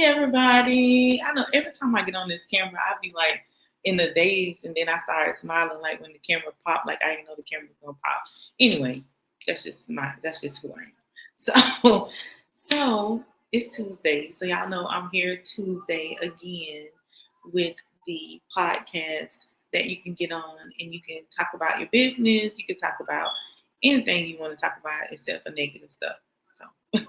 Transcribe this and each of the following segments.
everybody. I know every time I get on this camera, I be like in the daze, and then I start smiling like when the camera pop, like I didn't know the camera was gonna pop. Anyway, that's just who I am. So it's Tuesday. So y'all know I'm here Tuesday again with the podcast that you can get on and you can talk about your business. You can talk about anything you want to talk about except for negative stuff. So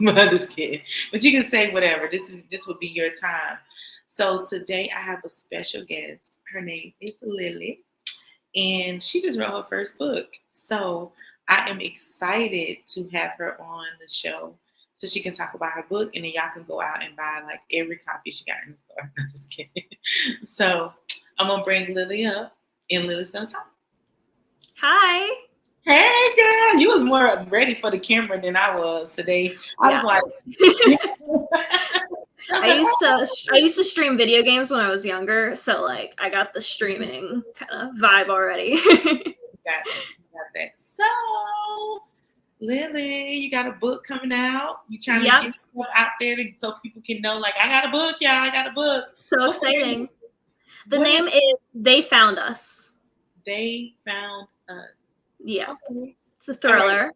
I'm just kidding. But you can say whatever. This will be your time. So today I have a special guest. Her name is Lily, and she just wrote her first book. So I am excited to have her on the show so she can talk about her book, and then y'all can go out and buy like every copy she got in the store. I'm just kidding. So I'm gonna bring Lily up, and Lily's gonna talk. Hi. Hey girl, you was more ready for the camera than I was today. I was like, I used to stream video games when I was younger, so like I got the streaming kind of vibe already. got that. So, Lily, you got a book coming out. You trying to get stuff out there so people can know, like, I got a book, y'all. I got a book. So exciting. The name is They Found Us. They Found Us. Yeah. Okay. It's a thriller. Right.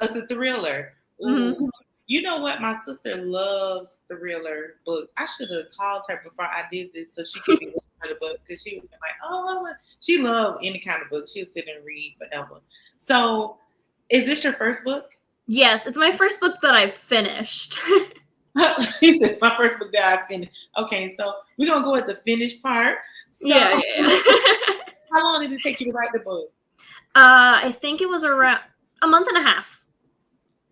It's a thriller. Mm-hmm. You know what? My sister loves thriller books. I should have called her before I did this so she could be looking for the book, because she was like, oh, she loved any kind of book. She'll sit and read forever. So, is this your first book? Yes, it's my first book that I've finished. He said, my first book that I finished. Okay, so we're going to go at the finished part. So, yeah. How long did it take you to write the book? I think it was around a month and a half.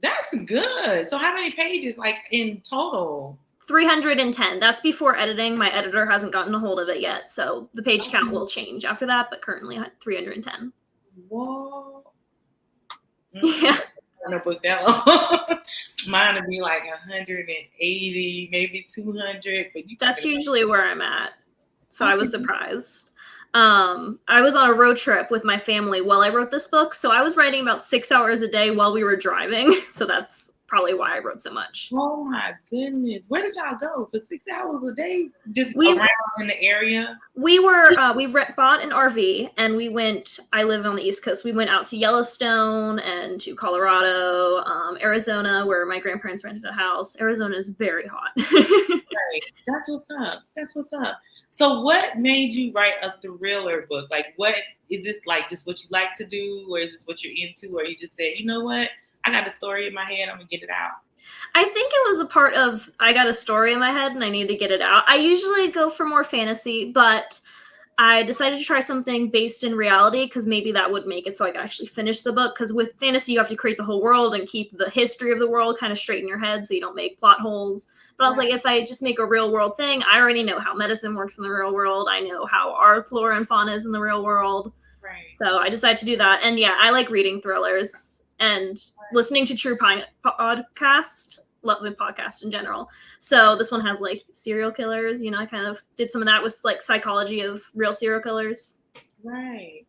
That's good. So how many pages, like, in total? 310. That's before editing. My editor hasn't gotten a hold of it yet, so the page count will change after that, but currently 310. Whoa. Yeah. I don't book that long. Mine would be like 180, maybe 200. But that's usually where I'm at. So I was surprised. I was on a road trip with my family while I wrote this book, so I was writing about 6 hours a day while we were driving. So that's probably why I wrote so much. Oh my goodness. Where did y'all go for 6 hours a day? Just around in the area? We were, bought an RV and we went, I live on the East Coast. We went out to Yellowstone and to Colorado, Arizona, where my grandparents rented a house. Arizona is very hot. Right. That's what's up. So what made you write a thriller book? Like, what is this, like, just what you like to do, or is this what you're into, or you just said, you know what, I got a story in my head, I'm gonna get it out? I think it was a part of, I got a story in my head and I need to get it out. I usually go for more fantasy, but I decided to try something based in reality because maybe that would make it so I could actually finish the book. Because with fantasy, you have to create the whole world and keep the history of the world kind of straight in your head so you don't make plot holes. But I was like, if I just make a real world thing, I already know how medicine works in the real world. I know how our flora and fauna is in the real world. Right. So I decided to do that. And yeah, I like reading thrillers and listening to true podcast. Love the podcast in general. So this one has like serial killers, I kind of did some of that with like psychology of real serial killers. Right.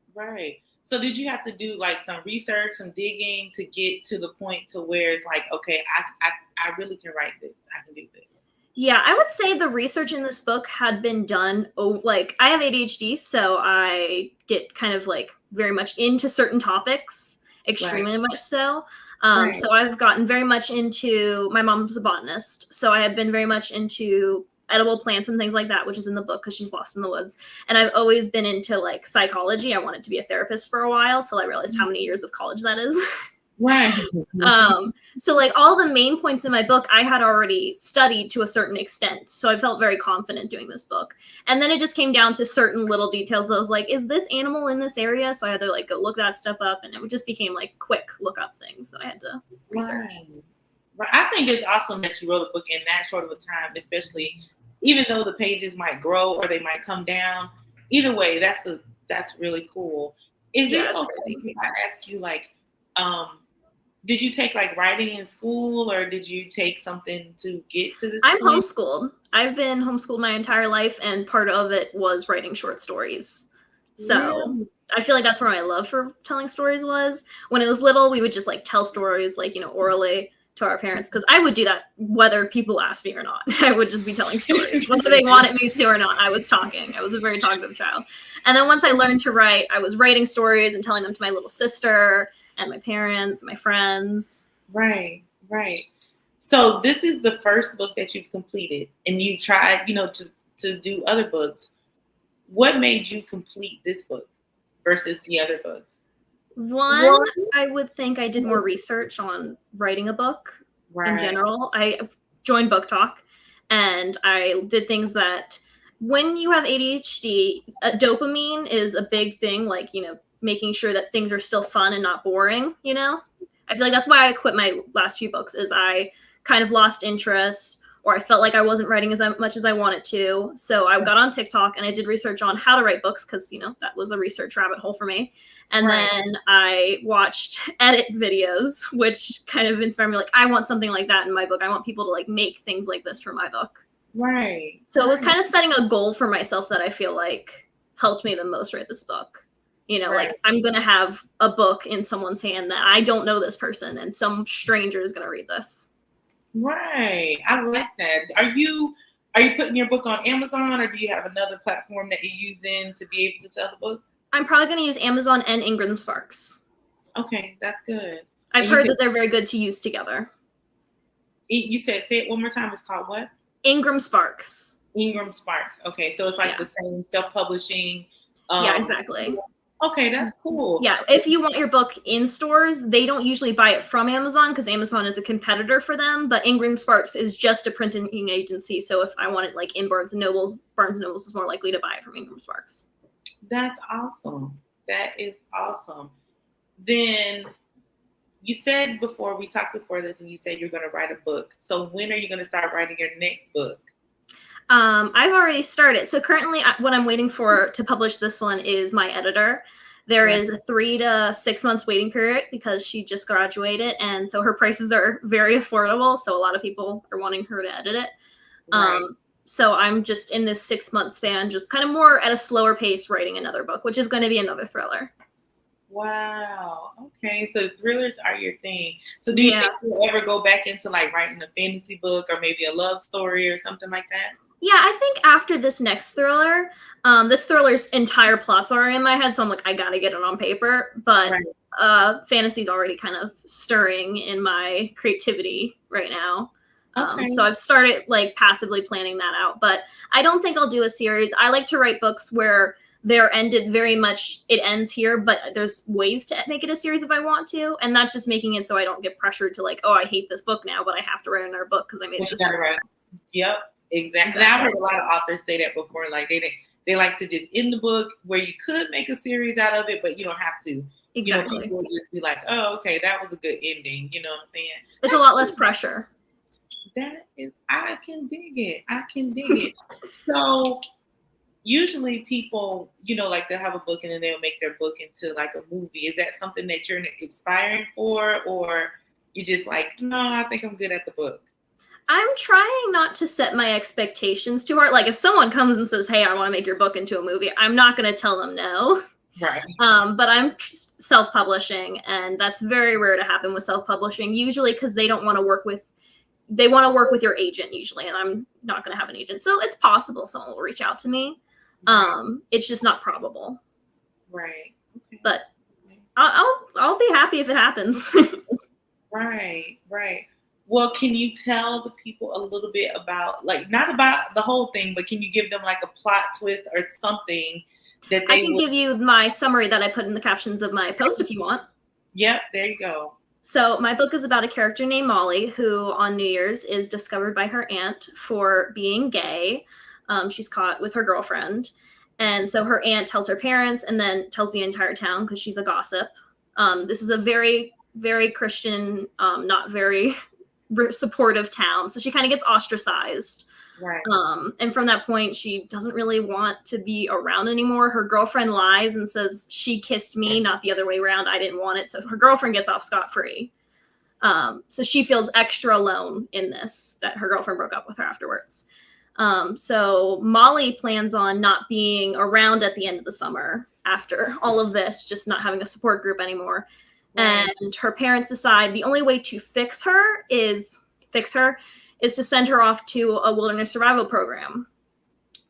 So did you have to do like some research, some digging to get to the point to where it's like, okay, I really can write this. I can do this. Yeah, I would say the research in this book had been done. Like, I have ADHD, so I get kind of like very much into certain topics, extremely much so. So I've gotten very much into, my mom's a botanist, so I have been very much into edible plants and things like that, which is in the book because she's lost in the woods. And I've always been into like psychology. I wanted to be a therapist for a while till I realized how many years of college that is. Right. So like all the main points in my book, I had already studied to a certain extent. So I felt very confident doing this book. And then it just came down to certain little details that I was like, is this animal in this area? So I had to like go look that stuff up, and it just became like quick look up things that I had to research. Right. I think it's awesome that you wrote a book in that short of a time, especially even though the pages might grow or they might come down. Either way, that's really cool. Is it okay if I ask you, like, did you take like writing in school, or did you take something to get to this? I'm homeschooled. I've been homeschooled my entire life, and part of it was writing short stories. So I feel like that's where my love for telling stories was. When it was little, we would just like tell stories like, orally. to our parents, because I would do that whether people asked me or not. I would just be telling stories, whether they wanted me to or not. I was talking. I was a very talkative child. And then once I learned to write, I was writing stories and telling them to my little sister and my parents, my friends. Right, right. So this is the first book that you've completed, and you tried, to do other books. What made you complete this book versus the other books? One, I would think I did more research on writing a book in general. I joined Book Talk, and I did things that when you have ADHD, dopamine is a big thing, like, making sure that things are still fun and not boring, I feel like that's why I quit my last few books, is I kind of lost interest, or I felt like I wasn't writing as much as I wanted to. So I got on TikTok and I did research on how to write books, because, that was a research rabbit hole for me. And then I watched edit videos, which kind of inspired me. Like, I want something like that in my book. I want people to like make things like this for my book. Right. So it was kind of setting a goal for myself that I feel like helped me the most write this book. Like, I'm going to have a book in someone's hand that I don't know this person, and some stranger is going to read this. Right. I like that. Are you putting your book on Amazon, or do you have another platform that you're using to be able to sell the book? I'm probably going to use Amazon and Ingram Sparks. Okay, that's good. I've heard that they're very good to use together. You said, say it one more time. It's called what? Ingram Sparks. Ingram Sparks. Okay, so it's like the same self-publishing. Yeah, exactly. Okay, that's cool. Yeah, if you want your book in stores, they don't usually buy it from Amazon, because Amazon is a competitor for them, but Ingram Sparks is just a printing agency. So if I want it like in Barnes & Noble is more likely to buy it from Ingram Sparks. That's awesome. That is awesome. Then you said before, we talked before this, and you said you're going to write a book. So when are you going to start writing your next book? I've already started. So currently what I'm waiting for to publish this one is my editor. There is a 3 to 6 months waiting period, because she just graduated. And so her prices are very affordable. So a lot of people are wanting her to edit it. Right. So I'm just in this 6 month span, just kind of more at a slower pace, writing another book, which is going to be another thriller. Wow. Okay. So thrillers are your thing. So do you think you'll ever go back into like writing a fantasy book, or maybe a love story or something like that? Yeah, I think after this next thriller, this thriller's entire plots are in my head, so I'm like, I gotta get it on paper. But fantasy's already kind of stirring in my creativity right now. So I've started like passively planning that out. But I don't think I'll do a series. I like to write books where they're ended very much, it ends here, but there's ways to make it a series if I want to. And that's just making it so I don't get pressured to like, oh, I hate this book now, but I have to write another book because I made it a series. Yep. Exactly. I've heard a lot of authors say that before. Like they like to just end the book where you could make a series out of it, but you don't have to. Exactly. People will just be like, oh, okay, that was a good ending. You know what I'm saying? It's a lot less pressure. I can dig it. So usually people, like they'll have a book and then they'll make their book into like a movie. Is that something that you're aspiring for, or you just like, no, I think I'm good at the book? I'm trying not to set my expectations too hard. Like if someone comes and says, hey, I want to make your book into a movie, I'm not going to tell them no. Right. But I'm self-publishing, and that's very rare to happen with self-publishing, usually because they want to work with your agent usually, and I'm not going to have an agent. So it's possible someone will reach out to me. Right. It's just not probable. Right. Okay. But I'll be happy if it happens. Right. Well, can you tell the people a little bit about, like, not about the whole thing, but can you give them like a plot twist or something that they I can give you my summary that I put in the captions of my post if you want. Yep, there you go. So my book is about a character named Molly, who on New Year's is discovered by her aunt for being gay. She's caught with her girlfriend. And so her aunt tells her parents and then tells the entire town because she's a gossip. This is a very, very Christian, not very supportive town. So she kind of gets ostracized. Right. And from that point, she doesn't really want to be around anymore. Her girlfriend lies and says she kissed me, not the other way around. I didn't want it. So her girlfriend gets off scot-free. So she feels extra alone in this, that her girlfriend broke up with her afterwards. So Molly plans on not being around at the end of the summer after all of this, just not having a support group anymore. Right. And her parents decide the only way to fix her is to send her off to a wilderness survival program,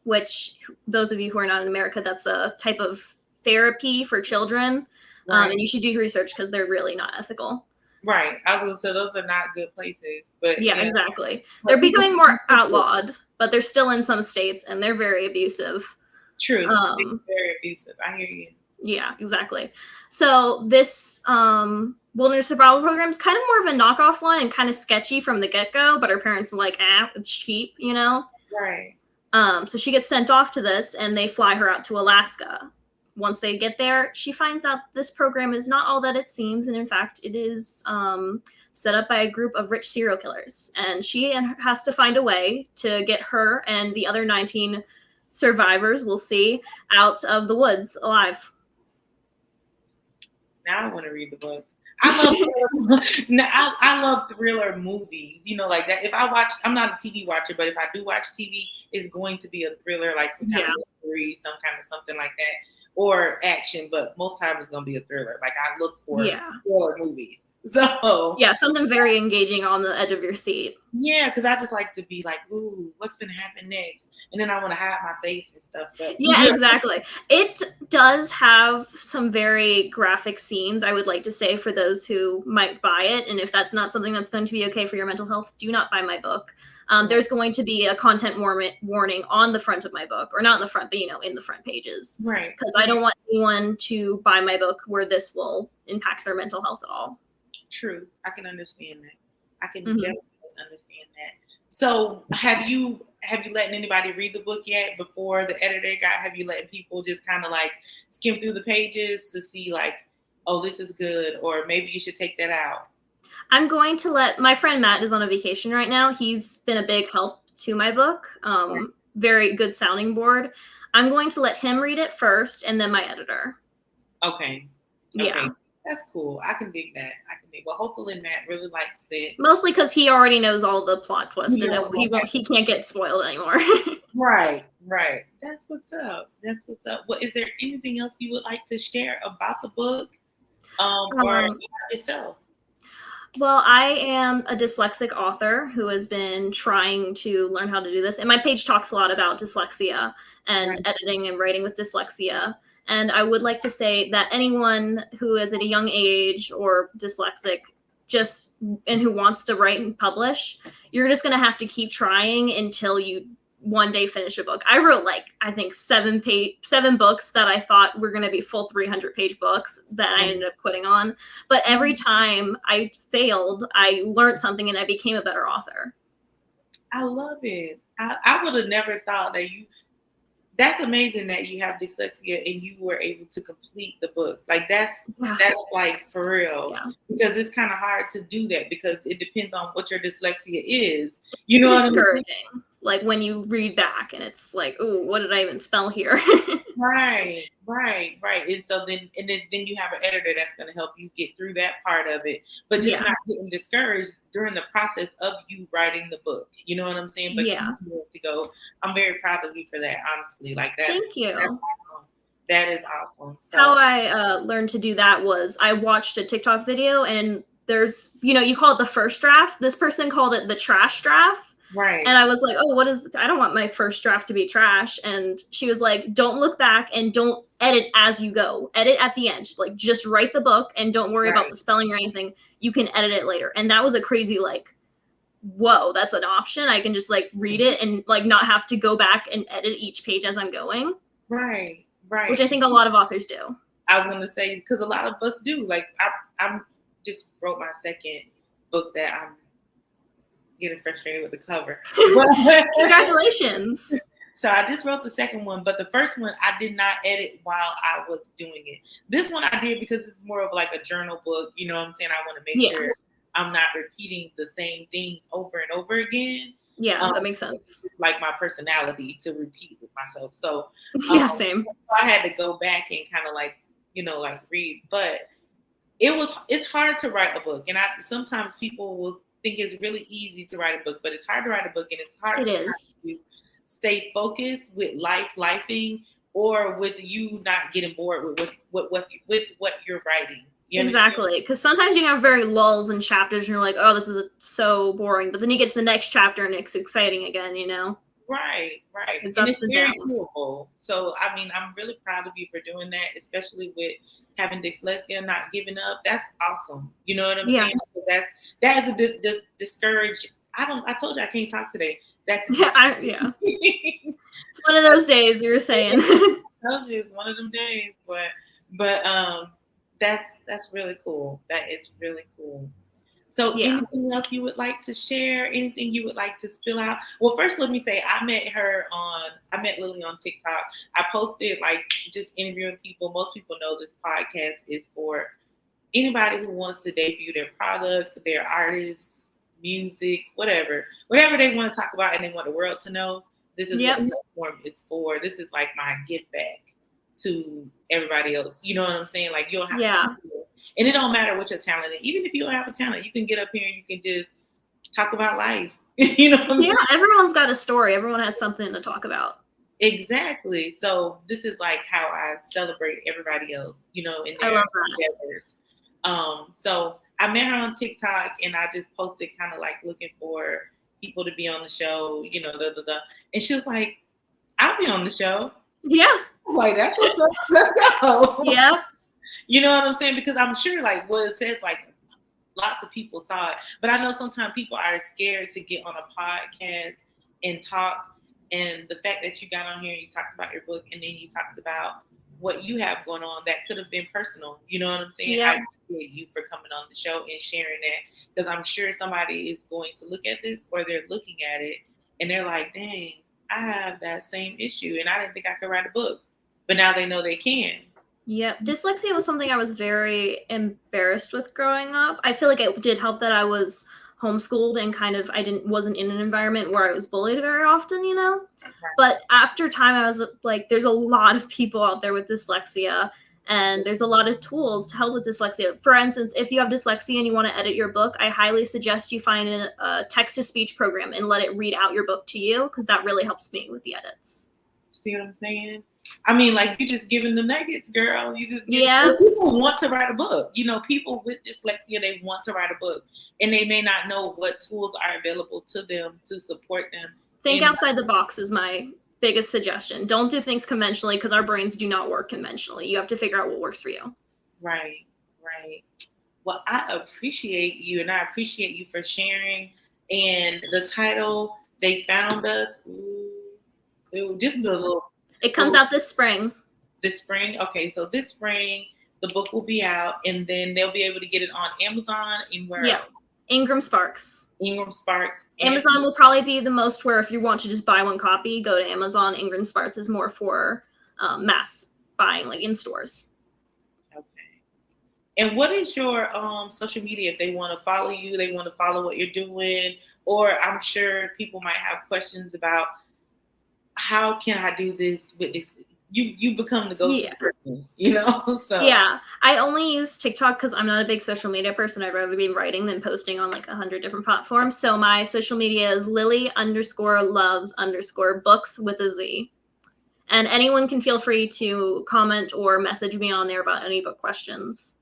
which those of you who are not in America, that's a type of therapy for children. Right. And you should do research because they're really not ethical. Right. I was gonna say those are not good places, but Yeah, exactly. They're becoming more outlawed, but they're still in some states and they're very abusive. True. It's very abusive. I hear you. Yeah, exactly. So this wilderness survival program is kind of more of a knockoff one and kind of sketchy from the get-go, but her parents are like, it's cheap, you know? Right. So she gets sent off to this and they fly her out to Alaska. Once they get there, she finds out this program is not all that it seems, and in fact, it is set up by a group of rich serial killers. And she has to find a way to get her and the other 19 survivors, we'll see, out of the woods alive. Now I want to read the book. I love thriller movies, you know, like that. If I watch, I'm not a TV watcher, but if I do watch TV, it's going to be a thriller, like some kind of mystery, some kind of something like that, or action. But most times it's going to be a thriller. Like I look for thriller movies. So yeah, something very engaging on the edge of your seat. Yeah, because I just like to be like, ooh, what's gonna happen next? And then I want to hide my face and stuff. But yeah, exactly. It does have some very graphic scenes, I would like to say, for those who might buy it. And if that's not something that's going to be okay for your mental health, do not buy my book. There's going to be a content warning on the front of my book, or not in the front, but in the front pages. Right. Because I don't want anyone to buy my book where this will impact their mental health at all. True. I can understand that. I can definitely understand that. So have you let anybody read the book yet before the editor got? Have you let people just kind of like skim through the pages to see like, oh, this is good, or maybe you should take that out? I'm going to let my friend Matt is on a vacation right now. He's been a big help to my book. Very good sounding board. I'm going to let him read it first and then my editor. Okay. Yeah. That's cool. I can dig that. Well, hopefully Matt really likes it. Mostly because he already knows all the plot twists and he can't get spoiled anymore. Right. That's what's up. Well, is there anything else you would like to share about the book or about yourself? Well, I am a dyslexic author who has been trying to learn how to do this. And my page talks a lot about dyslexia and editing and writing with dyslexia. And I would like to say that anyone who is at a young age or dyslexic and who wants to write and publish, you're just going to have to keep trying until you one day finish a book. I wrote I think 7 books that I thought were going to be full 300-page books that I ended up quitting on. But every time I failed, I learned something and I became a better author. I love it. I would have never thought that that's amazing that you have dyslexia and you were able to complete the book. Like that's like for real. Yeah. Because it's kind of hard to do that because it depends on what your dyslexia is. You know, discouraging. Like when you read back and it's like, oh, what did I even spell here? Right. And so then you have an editor that's going to help you get through that part of it, but just not getting discouraged during the process of you writing the book. You know what I'm saying? But to go, I'm very proud of you for that. Honestly, Thank you. That's awesome. That is awesome. So, how I learned to do that was I watched a TikTok video and there's, you call it the first draft. This person called it the trash draft. Right. And I was like, oh, what is this? I don't want my first draft to be trash. And she was like, don't look back and don't edit as you go. Edit at the end. Like, just write the book and don't worry about the spelling or anything. You can edit it later. And that was a crazy, whoa, that's an option. I can just read it and not have to go back and edit each page as I'm going. Right. Which I think a lot of authors do. I was going to say, because a lot of us do. I'm just wrote my second book that I'm getting frustrated with the cover. Congratulations. So I just wrote the second one, but the first one I did not edit while I was doing it. This one I did because it's more of a journal book. You know what I'm saying? I want to make sure I'm not repeating the same things over and over again. Yeah, that makes sense. It's like my personality to repeat with myself. So same. So I had to go back and kind of read, but it's hard to write a book. And sometimes people will think it's really easy to write a book, but it's hard to write a book and it's hard to stay focused with lifing or with you not getting bored with what you're writing. You understand? Exactly, because sometimes you have very lulls in chapters, and you're like, "Oh, this is so boring," but then you get to the next chapter, and it's exciting again. Right, right. It's And ups it's and very downs. doable. So, I mean, I'm really proud of you for doing that, especially with having dyslexia, not giving up. That's awesome. You know what I'm Yeah, saying? So that is a discourage. I told you I can't talk today. That's yeah. discouraging. It's one of those days you were saying. Told you it's one of them days, but that's really cool. That is really cool. So, Yeah. anything else you would like to share? Anything you would like to spill out? Well, first, let me say I met Lily on TikTok. I posted like just interviewing people. Most people know this podcast is for anybody who wants to debut their product, their artists, music, whatever they want to talk about and they want the world to know. This is what Yep. the platform is for. This is like my give back to everybody else. You know what I'm saying? Like you don't have Yeah. to do it. And it don't matter what your talent is. Even if you don't have a talent, you can get up here and you can just talk about life. You know what I'm Yeah. saying? Everyone's got a story. Everyone has something to talk about. Exactly. So this is like how I celebrate everybody else, in I their love that. endeavors. So I met her on TikTok and I just posted kind of like looking for people to be on the show, And she was like, I'll be on the show. Yeah. I'm like, that's what's up. Let's go. Yep. You know what I'm saying? Because I'm sure like what it says, like lots of people saw it. But I know sometimes people are scared to get on a podcast and talk. And the fact that you got on here and you talked about your book and then you talked about what you have going on, that could have been personal. You know what I'm saying? Yep. I appreciate you for coming on the show and sharing that because I'm sure somebody is going to look at this or they're looking at it and they're like, dang, I have that same issue and I didn't think I could write a book. But now they know they can. Yep. Dyslexia was something I was very embarrassed with growing up. I feel like it did help that I was homeschooled and kind of wasn't in an environment where I was bullied very often. But after time I was like, there's a lot of people out there with dyslexia and there's a lot of tools to help with dyslexia. For instance, if you have dyslexia and you want to edit your book, I highly suggest you find a text-to-speech program and let it read out your book to you because that really helps me with the edits. See what I'm saying? I mean, like you just giving the nuggets, girl. You just Yeah. People want to write a book. People with dyslexia, they want to write a book, and they may not know what tools are available to them to support them. Think outside the box is my biggest suggestion. Don't do things conventionally because our brains do not work conventionally. You have to figure out what works for you. Right, right. Well, I appreciate you, and I appreciate you for sharing. And the title, They Found Us. Ooh, just a little. It comes out this spring. This spring? Okay, so this spring, the book will be out, and then they'll be able to get it on Amazon and where else? Ingram Sparks. Ingram Sparks. Amazon will probably be the most where if you want to just buy one copy, go to Amazon. Ingram Sparks is more for mass buying, like in stores. Okay. And what is your social media? If they want to follow you, they want to follow what you're doing, or I'm sure people might have questions about how can I do this with this? You become the go-to person, So yeah, I only use TikTok because I'm not a big social media person. I'd rather be writing than posting on like 100 different platforms. So my social media is Lily_loves_books with a Z. And anyone can feel free to comment or message me on there about any book questions.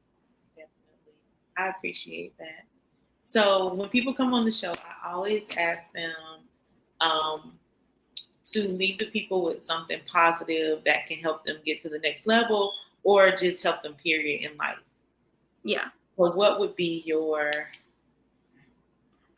Definitely. I appreciate that. So when people come on the show, I always ask them to leave the people with something positive that can help them get to the next level or just help them period in life. Yeah. So what would be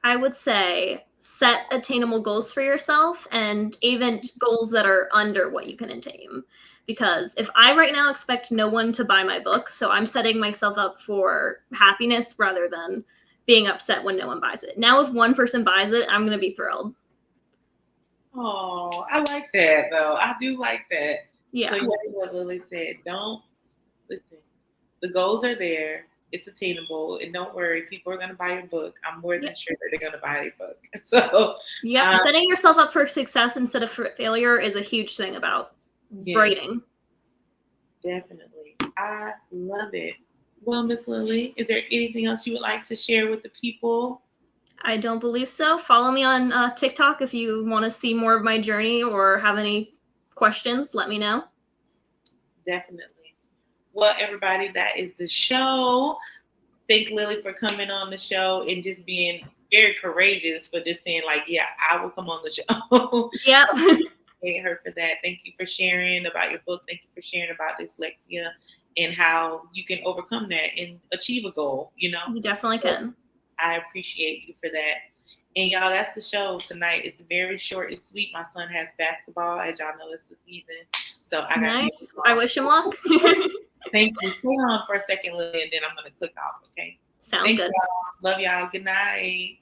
I would say set attainable goals for yourself and even goals that are under what you can attain. Because if I right now expect no one to buy my book, so I'm setting myself up for happiness rather than being upset when no one buys it. Now, if one person buys it, I'm going to be thrilled. Oh, I like that though. I do like that. Yeah. So what Lily said, don't listen. The goals are there. It's attainable. And don't worry, people are going to buy your book. I'm more than sure that they're going to buy your book. So setting yourself up for success instead of for failure is a huge thing about writing. Definitely. I love it. Well, Miss Lily, is there anything else you would like to share with the people? I don't believe so. Follow me on TikTok if you want to see more of my journey or have any questions. Let me know. Definitely. Well, everybody, that is the show. Thank Lily for coming on the show and just being very courageous for just saying, like, yeah, I will come on the show. Yep. Thank her for that. Thank you for sharing about your book. Thank you for sharing about dyslexia and how you can overcome that and achieve a goal, you know? You definitely can. I appreciate you for that. And y'all, that's the show tonight. It's very short and sweet. My son has basketball. As y'all know, it's the season. So I got Nice. I wish him luck. Thank you. Stay on for a second, Lily, and then I'm going to click off, okay? Sounds Thank good. y'all. Love y'all. Good night.